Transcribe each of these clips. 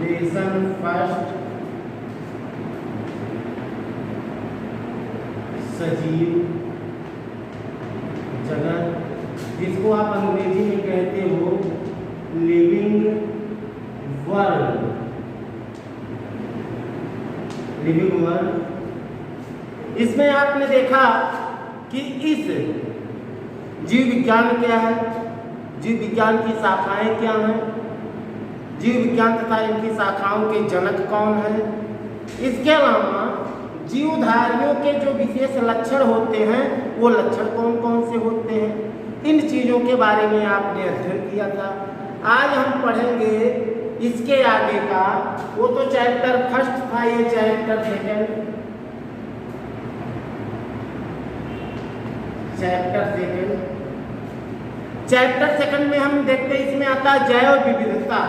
Lesson first सजीव जगत, जिसको आप अंग्रेजी में कहते हो लिविंग वर्ल्ड। लिविंग वर्ल्ड, इसमें आपने देखा कि इस जीव विज्ञान क्या है, जीव विज्ञान की शाखाएं क्या हैं, जीव विज्ञान तथा इनकी शाखाओं के जनक कौन है। इसके अलावा जीवधारियों के जो विशेष लक्षण होते हैं वो लक्षण कौन कौन से होते हैं, इन चीज़ों के बारे में आपने अध्ययन किया था। आज हम पढ़ेंगे इसके आगे का, वो तो चैप्टर फर्स्ट था, ये चैप्टर सेकंड, चैप्टर सेकंड में हम देखते हैं, इसमें आता है जैव विविधता।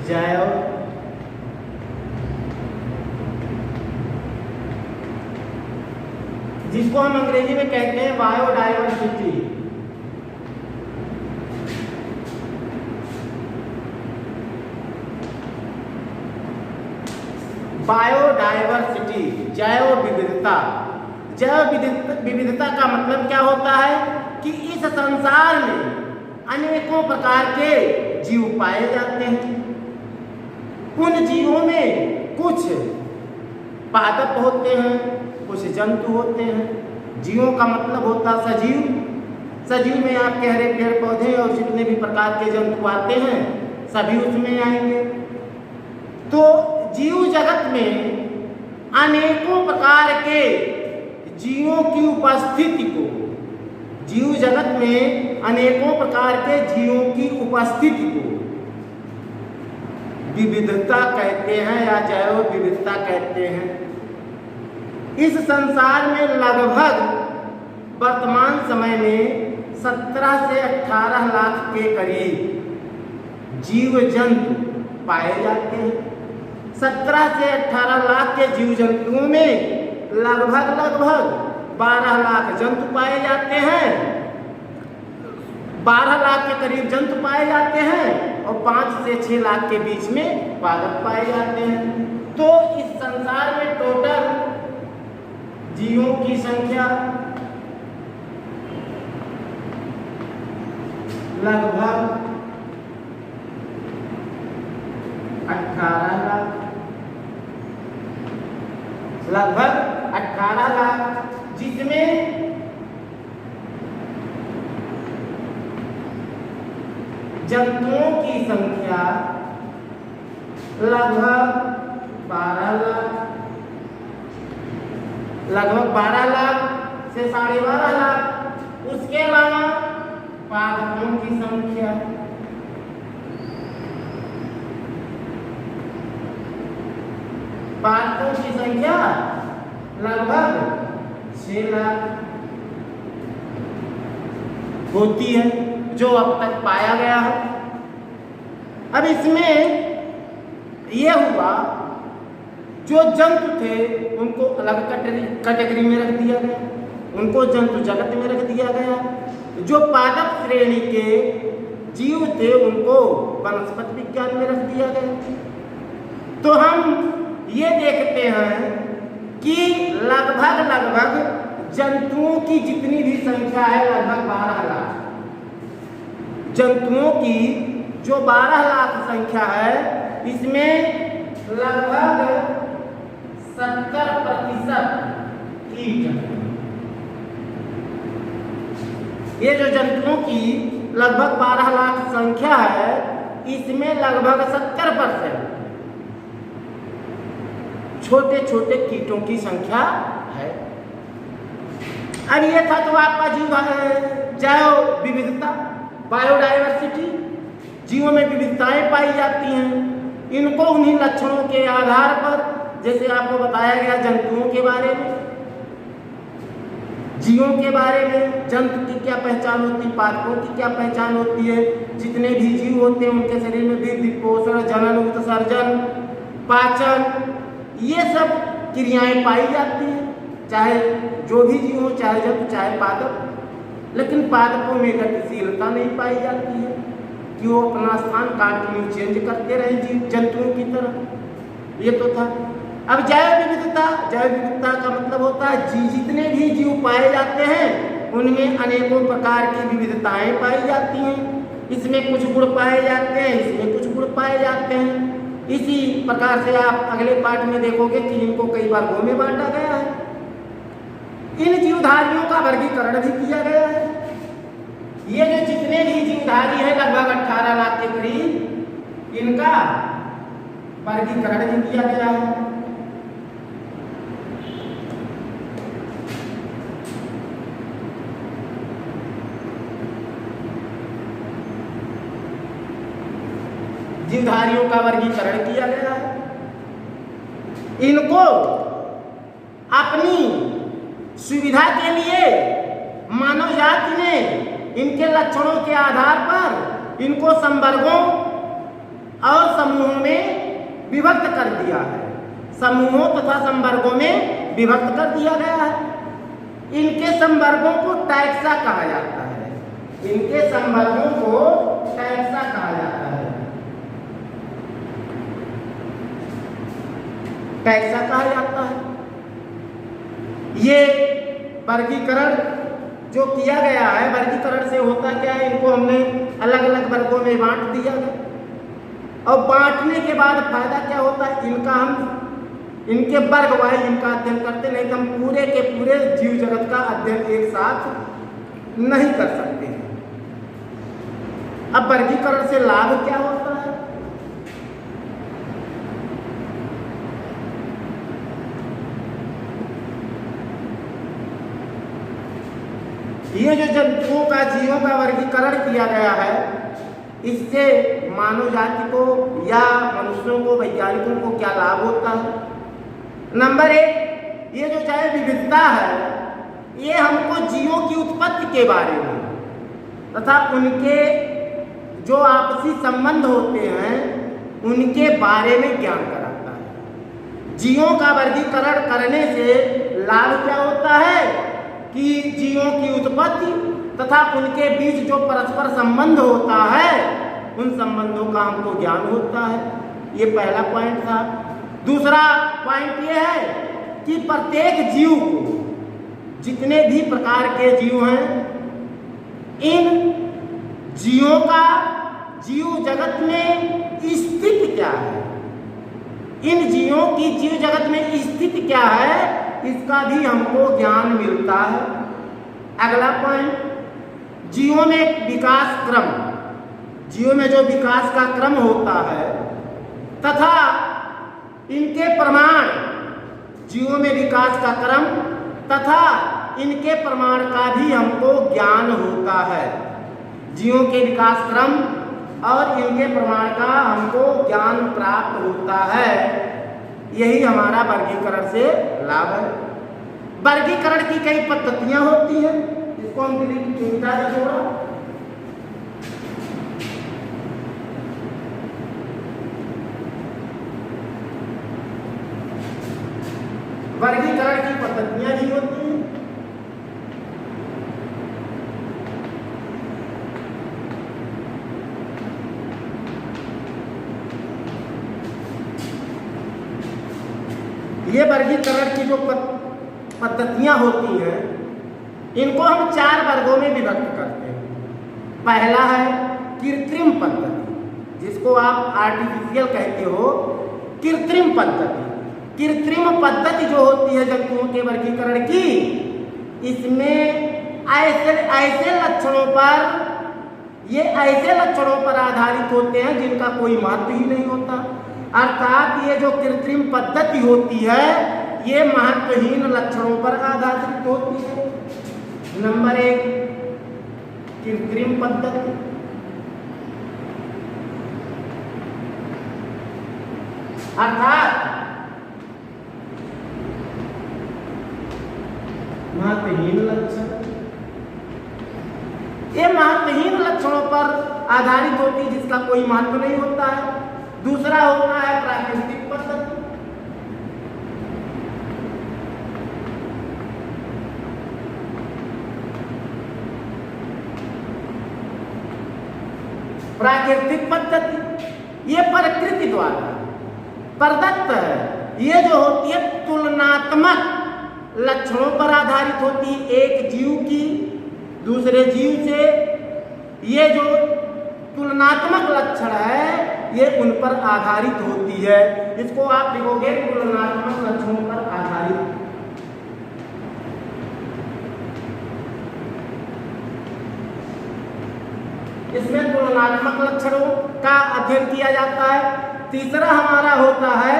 जैव जिसको हम अंग्रेजी में कहते हैं बायोडायवर्सिटी। बायोडायवर्सिटी, जैव विविधता। जैव विविधता का मतलब क्या होता है कि इस संसार में अनेकों प्रकार के जीव पाए जाते हैं। उन जीवों में कुछ पादप होते हैं, कुछ जंतु होते हैं। जीवों का मतलब होता सजीव। सजीव में आप कह रहे पेड़ पौधे और जितने भी प्रकार के जंतु आते हैं सभी उसमें आएंगे। तो जीव जगत में अनेकों प्रकार के जीवों की उपस्थिति को, जीव जगत में अनेकों प्रकार के जीवों की उपस्थिति को विविधता कहते हैं या जैव विविधता कहते हैं। इस संसार में लगभग वर्तमान समय में 17 से 18 लाख के करीब जीव जंतु पाए जाते हैं। 17 से 18 लाख के जीव जंतुओं में लगभग 12 लाख जंतु पाए जाते हैं, 12 लाख के करीब जंतु पाए जाते हैं और 5 से 6 लाख के बीच में पादप पाए जाते हैं। तो इस संसार में टोटल जीवों की संख्या लगभग 18 लाख, लगभग 18 लाख, जिसमें जंतुओं की संख्या लगभग 12 लाख, लगभग 12 लाख से 12.5 लाख। उसके अलावा पादपों की संख्या लगभग 6 लाख होती है, जो अब तक पाया गया है। अब इसमें यह हुआ जो जंतु थे उनको अलग कैटेगरी में रख दिया गया, उनको जंतु जगत में रख दिया गया। जो पादप श्रेणी के जीव थे उनको वनस्पति विज्ञान में रख दिया गया। तो हम ये देखते हैं कि लगभग जंतुओं की जितनी भी संख्या है लगभग 12 लाख, जंतुओं की जो 12 लाख संख्या है इसमें लगभग 70% कीट है। ये जो जंतुओं की लगभग 12 लाख संख्या है इसमें लगभग 70% छोटे छोटे कीटों की संख्या है। अब ये था तो आपका जैव विविधता, बायोडायवर्सिटी। जीवों में विविधताएं पाई जाती हैं। इनको उन्हीं लक्षणों के आधार पर, जैसे आपको बताया गया जंतुओं के बारे में, जीवों के बारे में, जंतु की क्या पहचान होती है, पादपों की क्या पहचान होती है। जितने भी जीव होते हैं उनके शरीर में वृद्धि, पोषण, जनन, उत्सर्जन, पाचन, ये सब क्रियाएं पाई जाती हैं, चाहे जो भी जीव हो, चाहे जंतु चाहे पादप। लेकिन पादपों में गतिशीलता नहीं पाई जाती है। कि वो अपना स्थान कंटिन्यू चेंज करते रहे जीव जंतुओं की तरह। ये तो था। अब जैव विविधता का मतलब होता है जितने भी जीव पाए जाते हैं उनमें अनेकों प्रकार की विविधताएं पाई जाती हैं। इसमें कुछ गुण पाए जाते हैं, इसमें कुछ गुण पाए जाते हैं। इसी प्रकार से आप अगले पाठ में देखोगे कि इनको कई वर्गों में बांटा गया है। इन जीवधारियों का वर्गीकरण भी किया गया है। ये जो जितने भी जीवधारी हैं लगभग 18 लाख के करीब, इनका वर्गीकरण भी किया गया है। जीवधारियों का वर्गीकरण किया गया है। इनको अपनी सुविधा के लिए मानव जाति ने इनके लक्षणों के आधार पर इनको संवर्गों और समूहों में विभक्त कर दिया है। समूहों तथा संवर्गों में विभक्त कर दिया गया है। इनके संवर्गों को टैक्सा कहा जाता है। इनके संवर्गों को टैक्सा कहा जाता है। टैक्सा कहा जाता है। ये वर्गीकरण जो किया गया है, वर्गीकरण से होता क्या है, इनको हमने अलग अलग वर्गों में बांट दिया गया। और बांटने के बाद फायदा क्या होता है, इनका हम इनके वर्ग वाइज इनका अध्ययन करते, नहीं तो हम पूरे के पूरे जीव जगत का अध्ययन एक साथ नहीं कर सकते हैं। अब वर्गीकरण से लाभ क्या होता है? ये जो जंतुओं का जीवों का वर्गीकरण किया गया है, इससे मानव जाति को या मनुष्यों को, वैज्ञानिकों को क्या लाभ होता है? नंबर 1, ये जो जैव विविधता है, ये हमको जीवों की उत्पत्ति के बारे में तथा उनके जो आपसी संबंध होते हैं उनके बारे में ज्ञान कराता है। जीवों का वर्गीकरण करने से लाभ क्या होता है कि जीवों की उत्पत्ति तथा उनके बीच जो परस्पर संबंध होता है उन संबंधों का हमको ज्ञान होता है। ये पहला पॉइंट था। दूसरा पॉइंट ये है कि प्रत्येक जीव को, जितने भी प्रकार के जीव हैं, इन जीवों का जीव जगत में स्थिति क्या है, इन जीवों की जीव जगत में स्थिति क्या है, इसका भी हमको ज्ञान मिलता है। अगला पॉइंट, जीवों में विकास क्रम, जीवों में जो विकास का क्रम होता है तथा इनके प्रमाण, जीवों में विकास का क्रम तथा इनके प्रमाण का भी हमको ज्ञान होता है। जीवों के विकास क्रम और इनके प्रमाण का हमको ज्ञान प्राप्त होता है। यही हमारा वर्गीकरण से लाभ है। वर्गीकरण की कई पद्धतियां होती हैं, इसको हम चिंता से जोड़ा। वर्गीकरण की पद्धतियां भी होती हैं। ये वर्गीकरण की जो पद्धतियां होती हैं, इनको हम 4 वर्गों में विभक्त करते हैं। पहला है कृत्रिम पद्धति, जिसको आप आर्टिफिशियल कहते हो, कृत्रिम पद्धति। कृत्रिम पद्धति जो होती है जंतुओं के वर्गीकरण की, इसमें ऐसे लक्षणों पर, ये ऐसे लक्षणों पर आधारित होते हैं जिनका कोई महत्व ही नहीं होता। अर्थात ये जो कृत्रिम पद्धति होती है, ये महत्वहीन लक्षणों पर आधारित होती है। नंबर 1, कृत्रिम पद्धति। अर्थात महत्वहीन लक्षण, ये महत्वहीन लक्षणों पर आधारित होती है जिसका कोई महत्व नहीं होता है। दूसरा होता है प्राकृतिक पद्धति। प्राकृतिक पद्धति ये प्रकृति द्वारा प्रदत्त है। ये जो होती है तुलनात्मक लक्षणों पर आधारित होती है, एक जीव की दूसरे जीव से। ये जो तुलनात्मक लक्षण है ये उन पर आधारित होती है। इसको आप लिखोगे तुलनात्मक लक्षणों पर आधारित। इसमें तुलनात्मक लक्षणों का अध्ययन किया जाता है। तीसरा हमारा होता है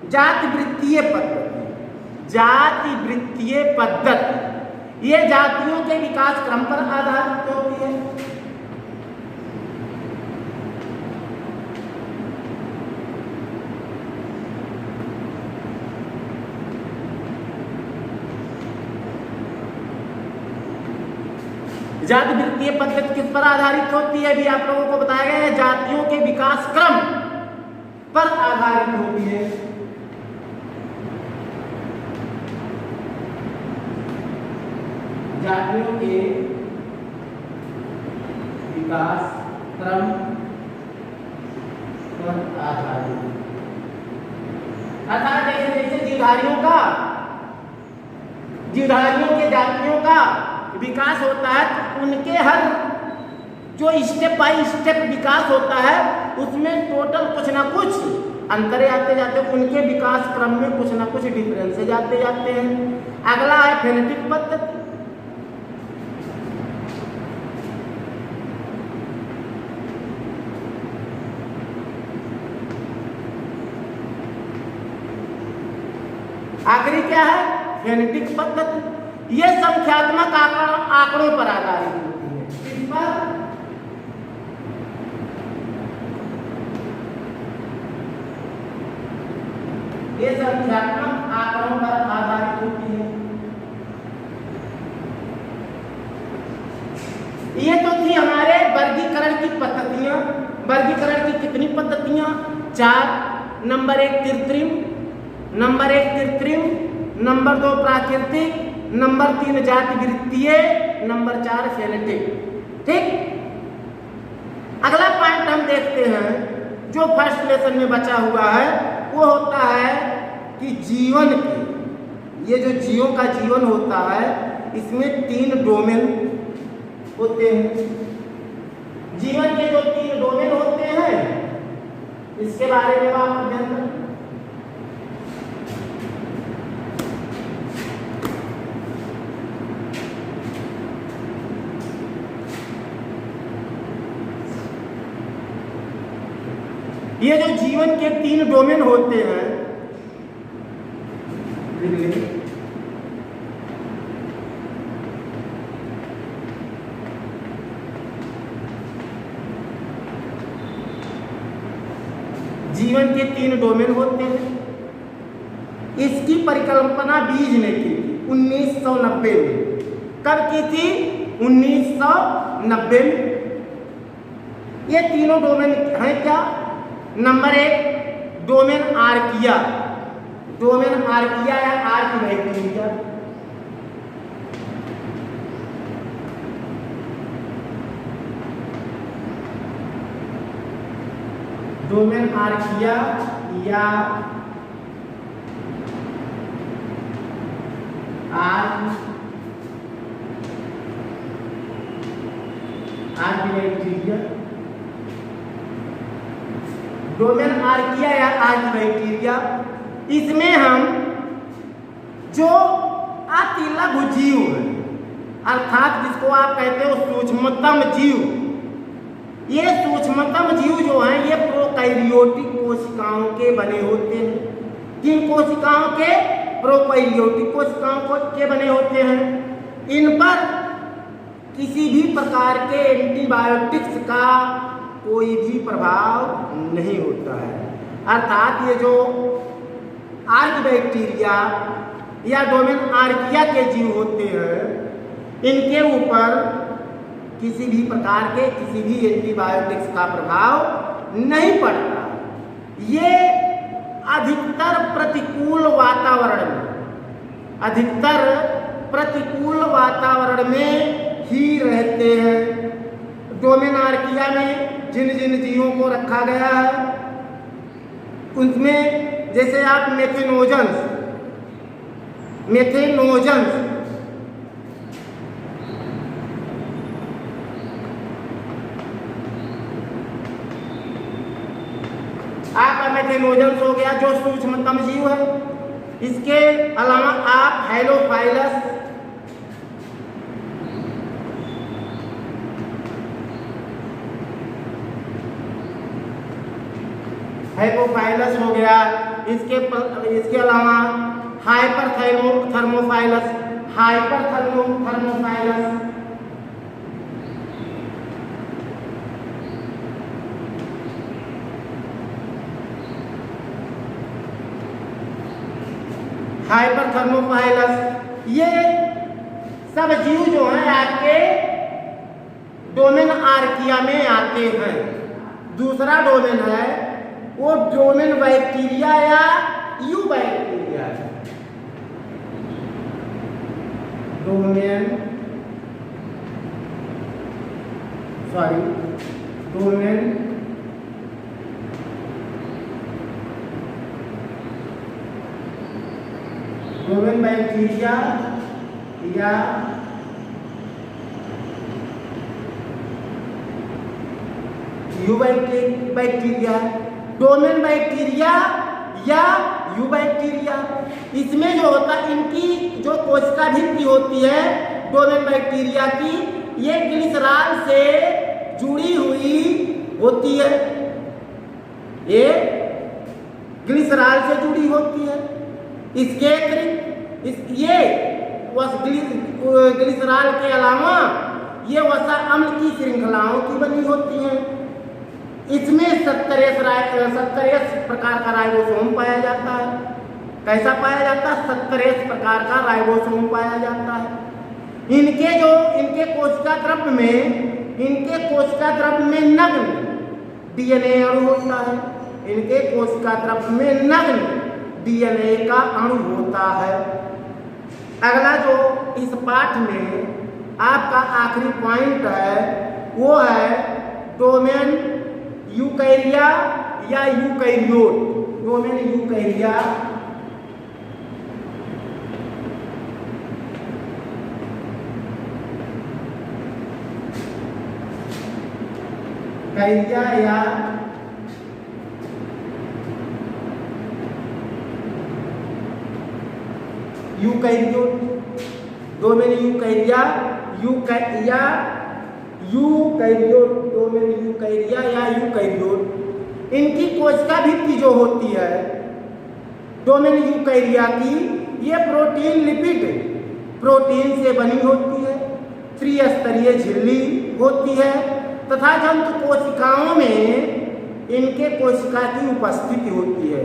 जाति वृत्तीय पद्धति। जाति वृत्तीय पद्धति ये जातियों के विकास क्रम पर आधारित होती है। जाति वृत्तीय पद्धति किस पर आधारित होती है भी आप लोगों को बताया गया है, जातियों के विकास क्रम पर आधारित होती है। जातियों के विकास क्रम पर आधारित, अर्थात जैसे जैसे जीवधारियों के जातियों का विकास होता है तो उनके हर जो स्टेप बाय स्टेप विकास होता है उसमें टोटल कुछ ना कुछ अंतरे आते जाते हैं। उनके विकास क्रम में कुछ ना कुछ डिफरेंसेज आते जाते हैं। अगला है फेनेटिक पद्धति। आखिरी क्या है फेनेटिक पद्धति। ये संख्यात्मक आंकड़ों पर आधारित होती है। इस पर ये संख्यात्मक आंकड़ों पर आधारित होती है। ये तो थी हमारे वर्गीकरण की पद्धतियां। वर्गीकरण की कितनी पद्धतियां? 4। नंबर 1 कृत्रिम, नंबर 2 प्राकृतिक, नंबर 3 जाति वृत्तीय, नंबर 4 फेनेटिक। ठीक, अगला पॉइंट हम देखते हैं जो फर्स्ट लेसन में बचा हुआ है वो होता है कि जीवन के, ये जो जीवों का जीवन होता है इसमें 3 डोमेन होते हैं। जीवन के जो 3 डोमेन होते हैं इसके बारे में आप अध्ययन करें। ये जो जीवन के 3 डोमेन होते हैं जीवन के 3 डोमेन होते हैं। इसकी परिकल्पना बीज ने की थी 1990 में। कब की थी? 1990 में। ये तीनों डोमेन हैं क्या? नंबर 1 डोमेन आर्किया या आर्किबैक्टीरिया। डोमेन आर्किया या आर्किबैक्टीरिया। डोमेन आर्किया या आर्किबैक्टीरिया, इसमें हम जो अति लघु जीव है अर्थात जिसको आप कहते हो सूक्ष्मतम जीव, ये सूक्ष्मतम जीव जो हैं ये प्रोकैरियोटिक कोशिकाओं के बने होते हैं। किन कोशिकाओं के? प्रोकैरियोटिक कोशिकाओं के बने होते हैं। इन पर किसी भी प्रकार के एंटीबायोटिक्स का कोई भी प्रभाव नहीं होता है। अर्थात ये जो आर्किबैक्टीरिया या डोमेन आर्किया के जीव होते हैं इनके ऊपर किसी भी प्रकार के किसी भी एंटीबायोटिक्स का प्रभाव नहीं पड़ता। ये अधिकतर प्रतिकूल वातावरण में ही रहते हैं। डोमेन आर्किया में जिन जिन जीवों को रखा गया है उनमें जैसे आप मेथेनोजन्स आपका मेथेनोजन्स हो गया जो सूक्ष्मतम जीव है। इसके अलावा आप हैलोफाइलस हो गया। इसके अलावा थर्मोफाइलस ये सब जीव जो हैं आपके डोमेन आर्किया में आते हैं। दूसरा डोमेन है वो डोमेन बैक्टीरिया या यू बैक्टीरिया है। डोमेन बैक्टीरिया या यू बैक्टीरिया, डोमेन बैक्टीरिया या यू बैक्टीरिया। इसमें जो होता है इनकी जो कोशिका भित्ति होती है डोमेन बैक्टीरिया की, ये ग्लिसरॉल से जुड़ी हुई होती है। ये ग्लिसरॉल से जुड़ी होती है। इसके अतिरिक्त ये ग्लिसरॉल के अलावा ये वसा अम्ल की श्रृंखलाओं की बनी होती हैं। इसमें 70 प्रकार का राइबोसोम पाया जाता है। कैसा पाया जाता है? 70 प्रकार का राइबोसोम पाया जाता है। इनके कोशिका द्रव्य में नग्न डीएनए अणु होता है। इनके कोशिका द्रव्य में नग्न डीएनए का अणु होता है। अगला जो इस पाठ में आपका आखिरी पॉइंट है वो है डोमेन यूकैरिया या यूकैरियोट। डोमेन यूकैरिया या यूकैरियोट। डोमेन यूकैरिया डोमेन यूकैरिया या यूकैरियोट। इनकी कोशिका भित्ति जो होती है डोमेन यूकैरिया की, ये प्रोटीन लिपिड प्रोटीन से बनी होती है। त्रिस्तरीय झिल्ली होती है तथा जंतु कोशिकाओं में इनके कोशिका की उपस्थिति होती है।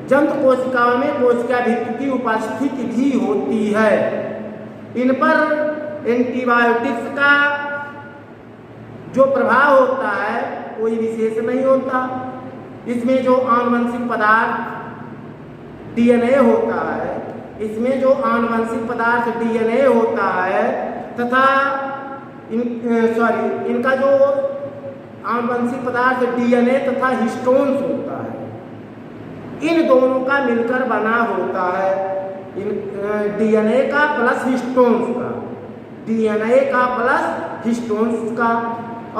जंतु कोशिकाओं में कोशिका भित्ति की उपस्थिति भी होती है। इन पर एंटीबायोटिक्स का जो प्रभाव होता है कोई विशेष नहीं होता। इसमें जो आनुवंशिक पदार्थ डीएनए होता है, होता है तथा इनका जो आनुवंशिक पदार्थ डीएनए तथा हिस्टोन्स होता है, इन दोनों का मिलकर बना होता है। डीएनए का प्लस हिस्टोन्स का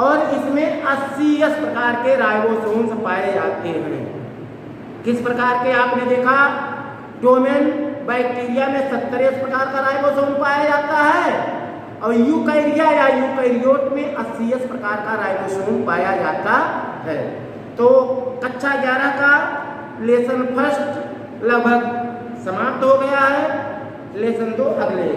और इसमें 80 प्रकार के राइबोसोम्स पाए जाते हैं। किस प्रकार के? आपने देखा डोमेन बैक्टीरिया में 70 प्रकार का राइबोसोम पाया जाता है और यूकैरिया या यूकैरियोट में 80 प्रकार का राइबोसोम पाया जाता है। तो कक्षा 11 का लेसन फर्स्ट लगभग समाप्त हो गया है। लेसन 2 अगले